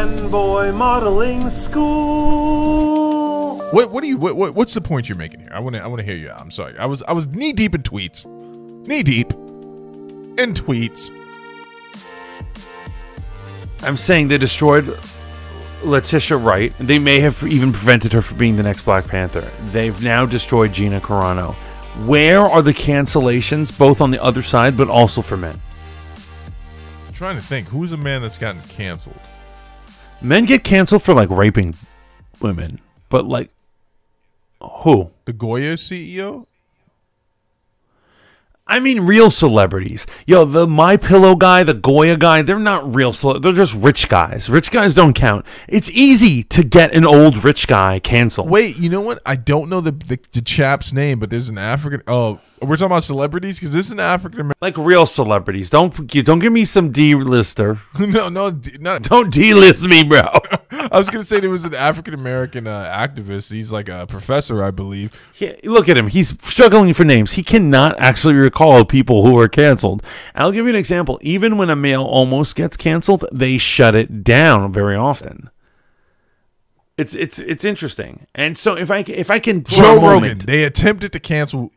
FANBOY Modeling School. What's the point you're making here? I want to hear you out. I'm sorry. I was knee deep in tweets. Knee deep in tweets. I'm saying they destroyed Letitia Wright. They may have even prevented her from being the next Black Panther. They've now destroyed Gina Carano. Where are the cancellations, both on the other side, but also for men? I'm trying to think. Who's a man that's gotten canceled? Men get canceled for, like, raping women. But, like, who? The Goya CEO? I mean, real celebrities. Yo, the My Pillow guy, the Goya guy, they're not real they're just rich guys. Rich guys don't count. It's easy to get an old rich guy canceled. Wait, you know what? I don't know the chap's name, but there's an African... Oh, we're talking about celebrities? Because this is an African American... Like real celebrities. Don't give me some D-lister. No, don't D-list me, bro. I was going to say there was an African American activist. He's like a professor, I believe. Yeah, look at him. He's struggling for names. He cannot actually recall people who are canceled. I'll give you an example. Even when a male almost gets canceled, they shut it down very often. It's interesting. And so if I can Joe Rogan, they attempted to cancel,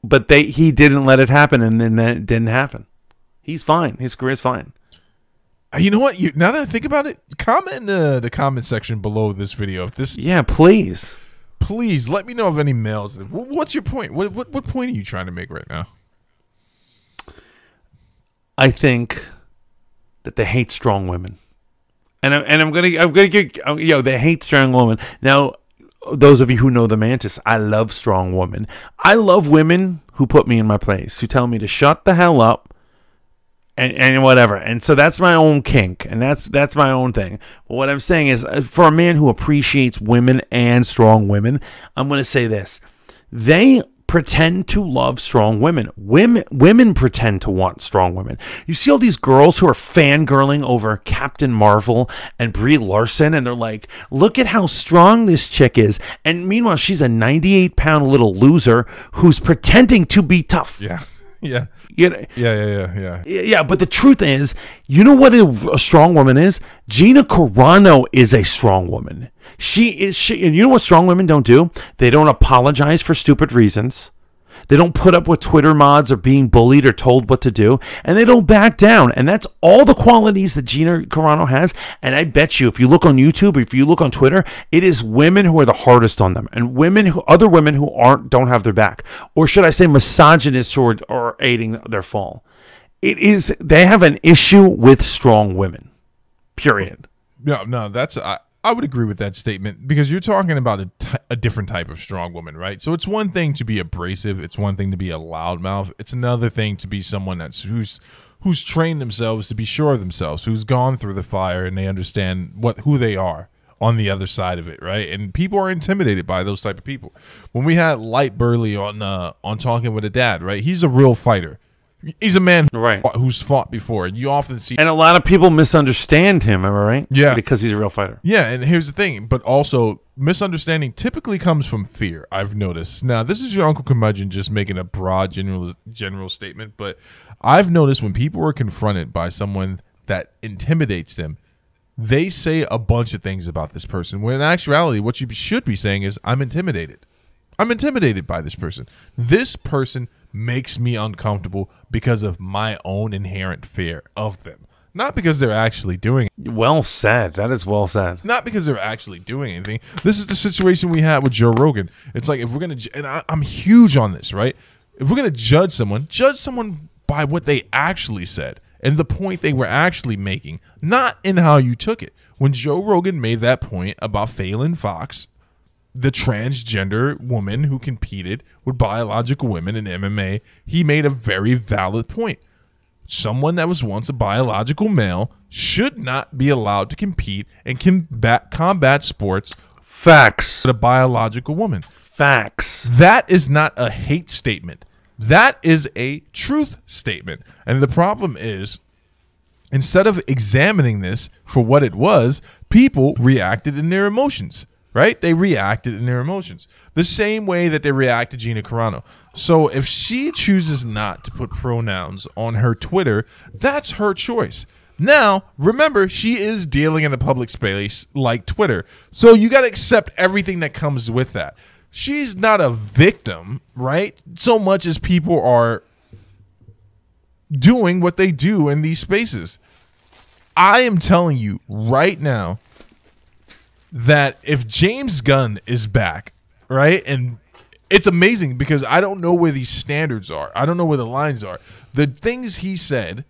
but he didn't let it happen, and then that didn't happen. He's fine. His career's fine. You know what? Now that I think about it, comment in the comment section below this video. If this, yeah, please let me know of any males. What's your point? What point are you trying to make right now? I think that they hate strong women, and I'm gonna get they hate strong women. Now, those of you who know the Mantis, I love strong women. I love women who put me in my place, who tell me to shut the hell up. And whatever, and so that's my own kink, and that's my own thing. But what I'm saying is, for a man who appreciates women and strong women, I'm going to say this: they pretend to love strong women. Women pretend to want strong women. You see all these girls who are fangirling over Captain Marvel and Brie Larson, and they're like, "Look at how strong this chick is," and meanwhile, she's a 98-pound little loser who's pretending to be tough. Yeah, yeah. You know, Yeah. But the truth is, you know what a strong woman is? Gina Carano is a strong woman. And you know what strong women don't do? They don't apologize for stupid reasons. They don't put up with Twitter mods or being bullied or told what to do. And they don't back down. And that's all the qualities that Gina Carano has. And I bet you, if you look on YouTube, if you look on Twitter, it is women who are the hardest on them. And other women who don't have their back. Or should I say misogynists who are aiding their fall. They have an issue with strong women. Period. No, that's... I would agree with that statement, because you're talking about a different type of strong woman, right? So it's one thing to be abrasive, it's one thing to be a loudmouth, it's another thing to be someone who's trained themselves to be sure of themselves, who's gone through the fire and they understand who they are on the other side of it, right? And people are intimidated by those type of people. When we had Light Burley on Talking with a Dad, right? He's a real fighter. He's a man who's fought before, and you often see... And a lot of people misunderstand him, am I right? Yeah. Because he's a real fighter. Yeah, and here's the thing, but also, misunderstanding typically comes from fear, I've noticed. Now, this is your Uncle Curmudgeon just making a broad general statement, but I've noticed when people are confronted by someone that intimidates them, they say a bunch of things about this person, when in actuality, what you should be saying is, I'm intimidated. I'm intimidated by this person. This person makes me uncomfortable because of my own inherent fear of them. Not because they're actually doing it. Well said. That is well said. Not because they're actually doing anything. This is the situation we had with Joe Rogan. It's like, if we're going to, and I'm huge on this, right? If we're going to judge someone by what they actually said and the point they were actually making, not in how you took it. When Joe Rogan made that point about Phelan Fox, the transgender woman who competed with biological women in MMA, he made a very valid point. Someone that was once a biological male should not be allowed to compete and combat sports. Facts. With a biological woman. Facts. That is not a hate statement. That is a truth statement. And the problem is, instead of examining this for what it was, people reacted in their emotions. Right? They reacted in their emotions. The same way that they react to Gina Carano. So if she chooses not to put pronouns on her Twitter, that's her choice. Now, remember, she is dealing in a public space like Twitter. So you got to accept everything that comes with that. She's not a victim, right? So much as people are doing what they do in these spaces. I am telling you right now that if James Gunn is back, right? And it's amazing because I don't know where these standards are. I don't know where the lines are. The things he said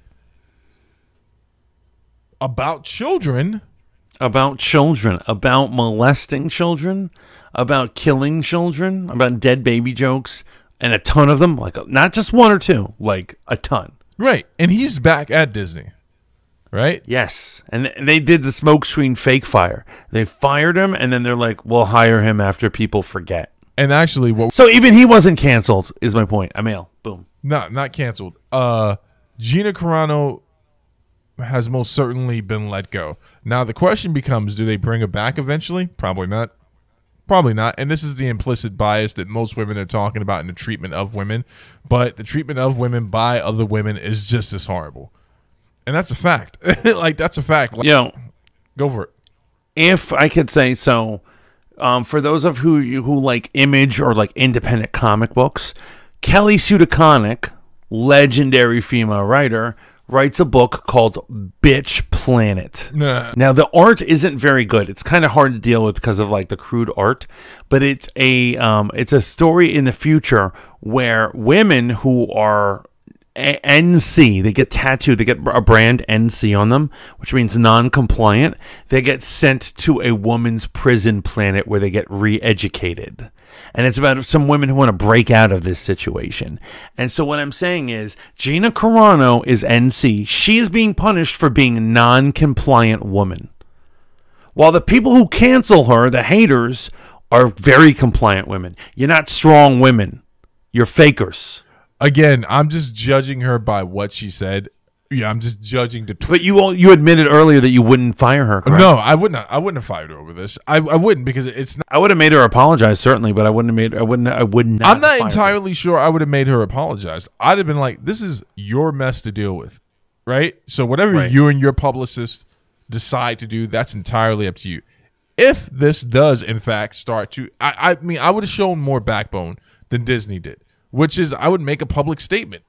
about children, about molesting children, about killing children, about dead baby jokes, and a ton of them, like not just one or two, like a ton. Right. And he's back at Disney, right? Yes. And they did the smokescreen fake fire. They fired him, and then they're like, we'll hire him after people forget. And actually, so even he wasn't canceled, is my point. A male. Boom. No, not canceled. Gina Carano has most certainly been let go. Now the question becomes, do they bring her back eventually? Probably not. Probably not. And this is the implicit bias that most women are talking about in the treatment of women. But the treatment of women by other women is just as horrible. And that's a fact. Like, that's a fact. Like, go for it. If I could say so, for those of who like Image or like independent comic books, Kelly Sue DeConnick, legendary female writer, writes a book called Bitch Planet. Nah. Now, the art isn't very good. It's kind of hard to deal with because of like the crude art, but it's a story in the future where women who are NC, they get tattooed, they get a brand NC on them, which means non-compliant. They get sent to a woman's prison planet where they get re-educated. And it's about some women who want to break out of this situation. And so what I'm saying is, Gina Carano is NC. She is being punished for being a non-compliant woman. While the people who cancel her, the haters, are very compliant women. You're not strong women. You're fakers. Again, I'm just judging her by what she said. Yeah, I'm just judging the. But you admitted earlier that you wouldn't fire her. Correct? No, I would not. I wouldn't have fired her over this. I wouldn't because it's. Not, I would have made her apologize certainly, but I wouldn't have made. I would not. I'm not entirely sure I would have made her apologize. I'd have been like, "This is your mess to deal with, right? So whatever you and your publicist decide to do, that's entirely up to you." If this does in fact start to, I mean, I would have shown more backbone than Disney did, which is I would make a public statement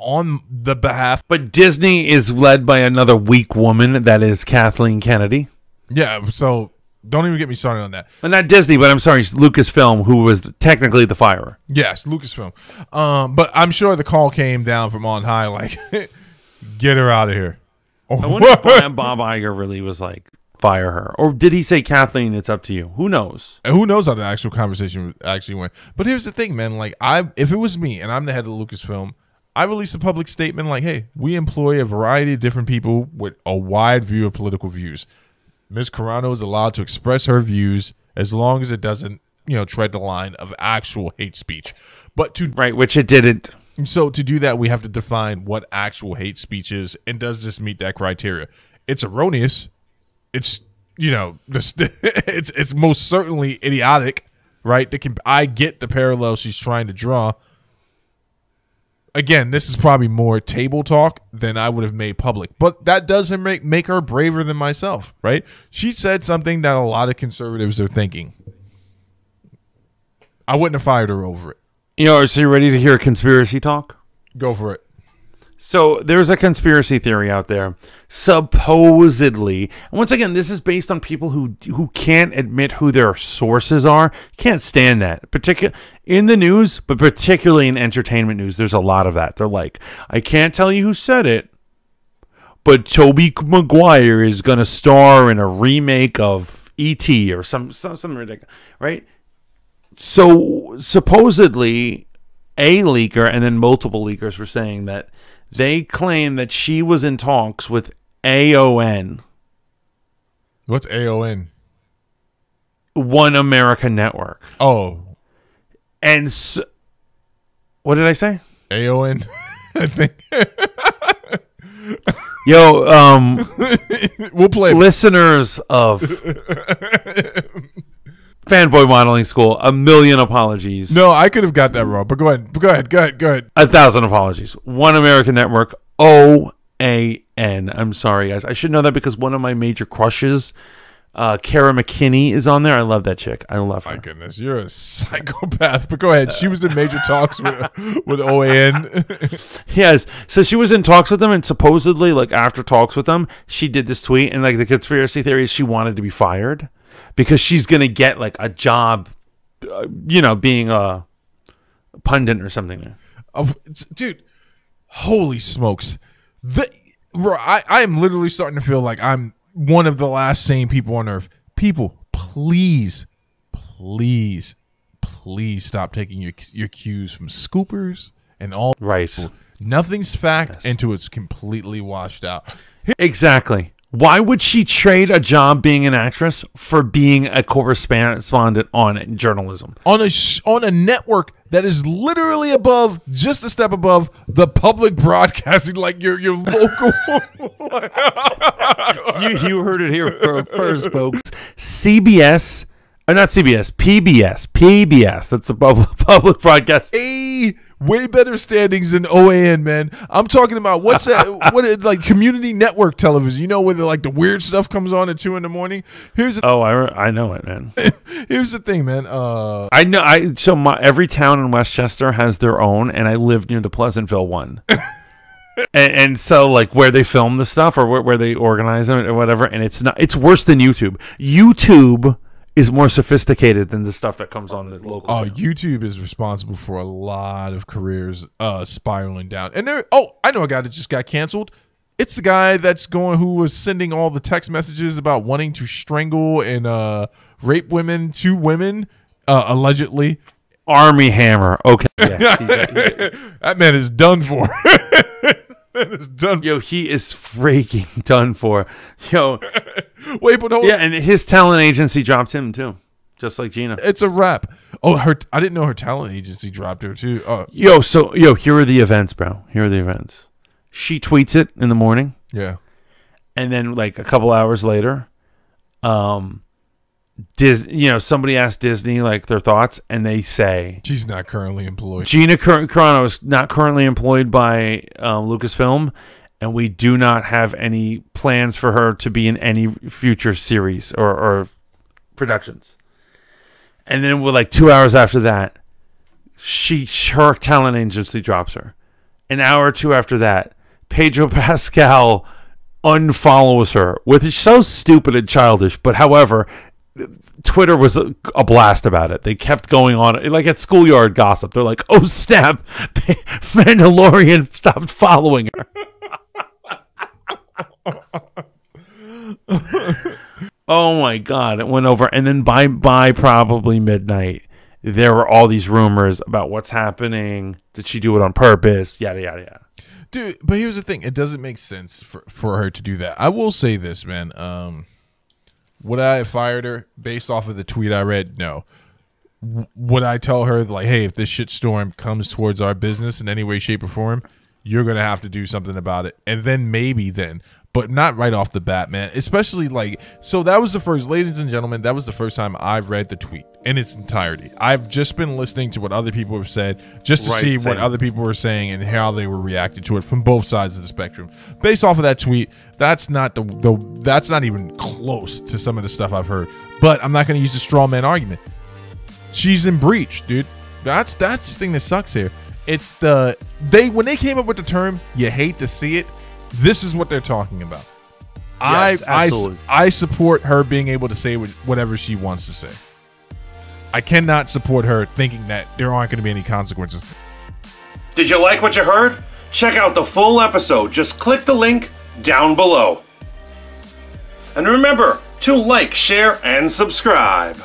on the behalf. But Disney is led by another weak woman, that is Kathleen Kennedy. Yeah, so don't even get me started on that. And not Disney, but I'm sorry, Lucasfilm, who was technically the firer. Yes, Lucasfilm. But I'm sure the call came down from on high, like, get her out of here. I wonder if Bob Iger really was like, fire her. Or did he say, Kathleen, it's up to you? Who knows? And who knows how the actual conversation actually went. But here's the thing, man. Like, if it was me and I'm the head of Lucasfilm, I release a public statement like, hey, we employ a variety of different people with a wide view of political views. Ms. Carano is allowed to express her views as long as it doesn't, tread the line of actual hate speech. But which it didn't. So to do that, we have to define what actual hate speech is, and does this meet that criteria? It's erroneous. It's it's most certainly idiotic, right? I get the parallel she's trying to draw. Again, this is probably more table talk than I would have made public, but that doesn't make her braver than myself, right? She said something that a lot of conservatives are thinking. I wouldn't have fired her over it. So you ready to hear conspiracy talk? Go for it. So there's a conspiracy theory out there, supposedly. And once again, this is based on people who can't admit who their sources are. Can't stand that. In the news, but particularly in entertainment news, there's a lot of that. They're like, I can't tell you who said it, but Tobey Maguire is going to star in a remake of E.T. or something ridiculous, right? So supposedly a leaker and then multiple leakers were saying that they claim that she was in talks with AON. What's AON? One America Network. Oh. And what did I say? AON, I think. Yo, we'll play. Listeners of Fanboy Modeling School, a million apologies. No, I could have got that wrong, but go ahead. Go ahead. 1,000 apologies. One American Network, OAN. OAN. I'm sorry, guys. I should know that because one of my major crushes, Kara McKinney, is on there. I love that chick. I love her. My goodness, you're a psychopath. But go ahead. She was in major talks with OAN. Yes. So she was in talks with them, and supposedly, like, after talks with them, she did this tweet, and like the conspiracy theory is she wanted to be fired because she's gonna get like a job, being a pundit or something. Dude, holy smokes! I am literally starting to feel like I'm one of the last sane people on earth. People, please stop taking your cues from scoopers and all. Right. People. Nothing's fact until it's completely washed out. Exactly. Why would she trade a job being an actress for being a correspondent on journalism? On a network that is literally just a step above the public broadcasting, like your local. you heard it here first, folks. CBS, or not CBS, PBS. That's the public broadcast. Way better standings than OAN, man. I'm talking about what's that? Like community network television? You know, where the weird stuff comes on at 2 in the morning. I know it, man. Here's the thing, man. I know. Every town in Westchester has their own, and I live near the Pleasantville one. and so, like, where they film the stuff or where they organize them or whatever, and it's worse than YouTube. YouTube is more sophisticated than the stuff that comes on this local channel. YouTube is responsible for a lot of careers spiraling down. And I know a guy that just got canceled. It's the guy who was sending all the text messages about wanting to strangle and rape women to women, allegedly. Army Hammer. Okay. Yeah, that man is done for. Yo, he is freaking done for. Yo, wait, but hold. Yeah, and his talent agency dropped him too, just like Gina. It's a wrap. Oh, I didn't know her talent agency dropped her too. Yo, here are the events, bro. Here are the events. She tweets it in the morning. Yeah, and then like a couple hours later, somebody asked Disney like their thoughts, and they say she's not currently employed. Gina Carano is not currently employed by Lucasfilm, and we do not have any plans for her to be in any future series or productions. And then, with like 2 hours after that, her talent agency drops her. An hour or two after that, Pedro Pascal unfollows her, which is so stupid and childish. But however, Twitter was a blast about it. They kept going on, like at schoolyard gossip. They're like, "Oh snap, Mandalorian stopped following her." Oh my god, it went over. And then by probably midnight, there were all these rumors about what's happening. Did she do it on purpose? Yada yada yada. Dude, but here's the thing: it doesn't make sense for her to do that. I will say this, man. Would I have fired her based off of the tweet I read? No. Would I tell her, like, hey, if this shitstorm comes towards our business in any way, shape, or form, you're going to have to do something about it. And then maybe then. But not right off the bat, man. Especially, like, so that was the first, ladies and gentlemen, that was the first time I've read the tweet in its entirety. I've just been listening to what other people have said just to see what other people were saying and how they were reacting to it from both sides of the spectrum. Based off of that tweet, that's not that's not even close to some of the stuff I've heard. But I'm not going to use the straw man argument. She's in breach, dude. That's the thing that sucks here. It's when they came up with the term, you hate to see it. This is what they're talking about. Yes, I support her being able to say whatever she wants to say. I cannot support her thinking that there aren't going to be any consequences. Did you like what you heard? Check out the full episode. Just click the link down below. And remember to like, share, and subscribe.